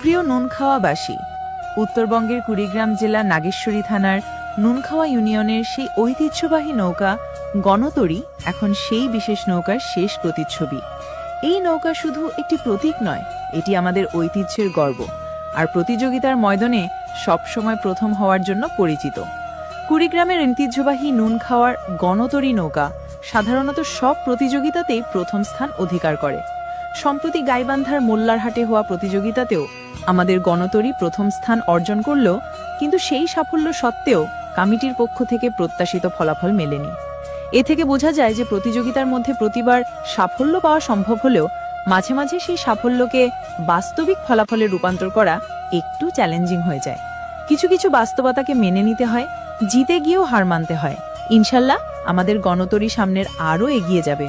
প্রিয় নুনখাওয়াবাসী, উত্তরবঙ্গের কুড়িগ্রাম জেলা নাগেশ্বরী থানার নুনখাওয়া ইউনিয়নের সেই ঐতিহ্যবাহী নৌকা গণতরী এখন সেই বিশেষ নৌকার শেষ প্রতিচ্ছবি। এই নৌকা শুধু একটি প্রতীক নয়, এটি আমাদের ঐতিহ্যের গর্ব আর প্রতিযোগিতার ময়দানে সবসময় প্রথম হওয়ার জন্য পরিচিত। কুড়িগ্রামের ঐতিহ্যবাহী নুনখাওয়ার গণতরী নৌকা সাধারণত সব প্রতিযোগিতাতেই প্রথম স্থান অধিকার করে। সম্প্রতি গাইবান্ধার মোল্লারহাটে হওয়া প্রতিযোগিতাতেও আমাদের গণতরী প্রথম স্থান অর্জন করলেও কিন্তু সেই সাফল্য সত্ত্বেও কমিটির পক্ষ থেকে প্রত্যাশিত ফলাফল মেলেনি। এ থেকে বোঝা যায় যে প্রতিযোগিতার মধ্যে প্রতিবার সাফল্য পাওয়া সম্ভব হলেও মাঝে মাঝে সেই সাফল্যকে বাস্তবিক ফলাফলে রূপান্তর করা একটু চ্যালেঞ্জিং হয়ে যায়। কিছু কিছু বাস্তবতাকে মেনে নিতে হয়, জিতে গিয়েও হার মানতে হয়। ইনশাল্লাহ আমাদের গণতরী সামনের আরও এগিয়ে যাবে।